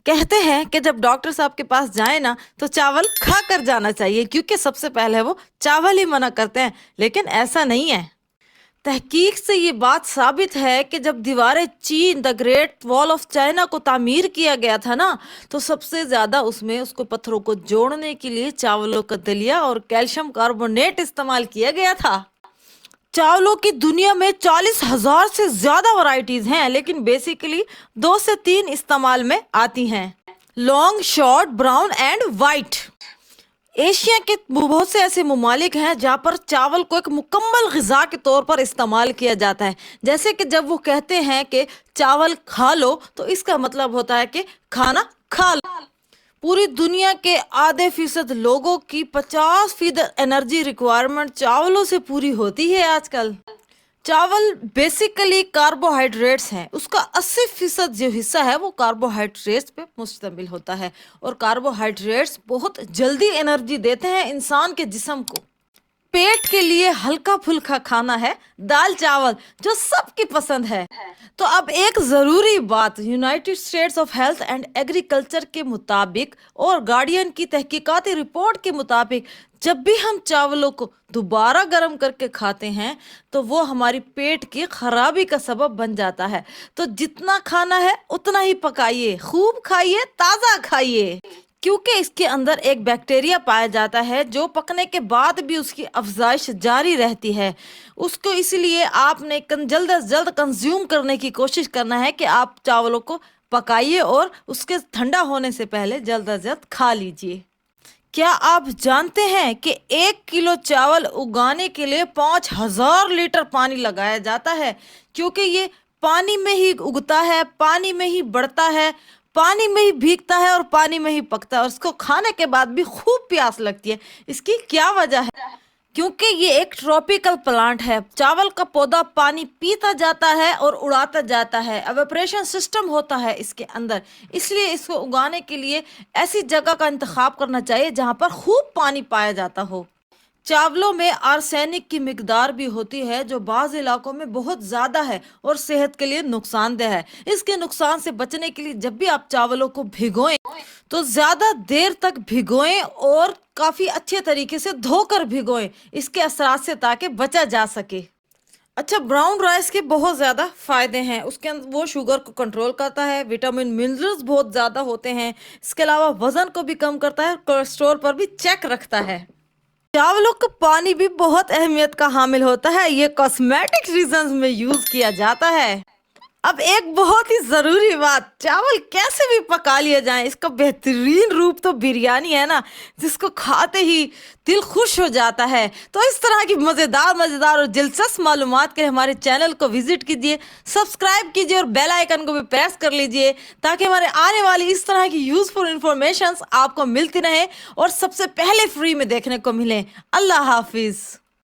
کہتے ہیں کہ جب ڈاکٹر صاحب کے پاس جائیں نا تو چاول کھا کر جانا چاہیے، کیونکہ سب سے پہلے وہ چاول ہی منع کرتے ہیں، لیکن ایسا نہیں ہے۔ تحقیق سے یہ بات ثابت ہے کہ جب دیواریں چین دا گریٹ وال آف چائنا کو تعمیر کیا گیا تھا نا، تو سب سے زیادہ اس کو پتھروں کو جوڑنے کے لیے چاولوں کا دلیا اور کیلشیم کاربونیٹ استعمال کیا گیا تھا۔ چاولوں کی دنیا میں 40,000 سے زیادہ ورائٹیز ہیں، لیکن بیسیکلی 2 سے 3 استعمال میں آتی ہیں: long, short, brown and white. Asia کے بہت سے ایسے ممالک ہیں جہاں پر چاول کو ایک مکمل غذا کے طور پر استعمال کیا جاتا ہے، جیسے کہ جب وہ کہتے ہیں کہ چاول کھا لو تو اس کا مطلب ہوتا ہے کہ کھانا کھا لو۔ پوری دنیا کے %آدھے لوگوں کی 50% انرجی ریکوائرمنٹ چاولوں سے پوری ہوتی ہے آج کل۔ چاول بیسیکلی کاربوہائیڈریٹس ہیں، اس کا 80% جو حصہ ہے وہ کاربوہائیڈریٹس پہ مشتمل ہوتا ہے، اور کاربوہائیڈریٹس بہت جلدی انرجی دیتے ہیں انسان کے جسم کو۔ پیٹ کے لیے ہلکا پھلکا کھانا ہے دال چاول، جو سب کی پسند ہے۔ تو اب ایک ضروری بات، United States of health and agriculture کے مطابق اور گارڈین کی تحقیقاتی رپورٹ کے مطابق، جب بھی ہم چاولوں کو دوبارہ گرم کر کے کھاتے ہیں تو وہ ہماری پیٹ کی خرابی کا سبب بن جاتا ہے۔ تو جتنا کھانا ہے اتنا ہی پکائیے، خوب کھائیے، تازہ کھائیے، کیونکہ اس کے اندر ایک بیکٹیریا پایا جاتا ہے جو پکنے کے بعد بھی اس کی افزائش جاری رہتی ہے۔ اس کو اس لیے آپ نے جلد از جلد کنزیوم کرنے کی کوشش کرنا ہے کہ آپ چاولوں کو پکائیے اور اس کے ٹھنڈا ہونے سے پہلے جلد از جلد کھا لیجیے۔ کیا آپ جانتے ہیں کہ 1 کلو چاول اگانے کے لیے 5,000 لیٹر پانی لگایا جاتا ہے، کیونکہ یہ پانی میں ہی اگتا ہے، پانی میں ہی بڑھتا ہے، پانی میں ہی بھیگتا ہے اور پانی میں ہی پکتا ہے، اور اس کو کھانے کے بعد بھی خوب پیاس لگتی ہے۔ اس کی کیا وجہ ہے؟ کیونکہ یہ ایک ٹراپیکل پلانٹ ہے۔ چاول کا پودا پانی پیتا جاتا ہے اور اڑاتا جاتا ہے، ایویپریشن سسٹم ہوتا ہے اس کے اندر، اس لیے اس کو اگانے کے لیے ایسی جگہ کا انتخاب کرنا چاہیے جہاں پر خوب پانی پایا جاتا ہو۔ چاولوں میں آرسینک کی مقدار بھی ہوتی ہے، جو بعض علاقوں میں بہت زیادہ ہے اور صحت کے لیے نقصان دہ ہے۔ اس کے نقصان سے بچنے کے لیے جب بھی آپ چاولوں کو بھگوئیں تو زیادہ دیر تک بھگوئیں اور کافی اچھے طریقے سے دھو کر بھگوئیں، اس کے اثرات سے تاکہ بچا جا سکے۔ اچھا، براؤن رائس کے بہت زیادہ فائدے ہیں۔ اس کے اندر وہ شوگر کو کنٹرول کرتا ہے، وٹامن منرلز بہت زیادہ ہوتے ہیں، اس کے علاوہ وزن کو بھی کم کرتا ہے، کولیسٹرول پر بھی چیک رکھتا ہے۔ چاولوں کا پانی بھی بہت اہمیت کا حامل ہوتا ہے، یہ کاسمیٹک ریزنز میں یوز کیا جاتا ہے۔ اب ایک بہت ہی ضروری بات، چاول کیسے بھی پکا لیے جائیں، اس کا بہترین روپ تو بریانی ہے نا، جس کو کھاتے ہی دل خوش ہو جاتا ہے۔ تو اس طرح کی مزیدار اور دلچسپ معلومات کے لیے ہمارے چینل کو وزٹ کیجیے، سبسکرائب کیجیے اور بیل آئیکن کو بھی پریس کر لیجیے، تاکہ ہمارے آنے والی اس طرح کی یوزفل انفارمیشنز آپ کو ملتی رہیں اور سب سے پہلے فری میں دیکھنے کو ملیں۔ اللہ حافظ۔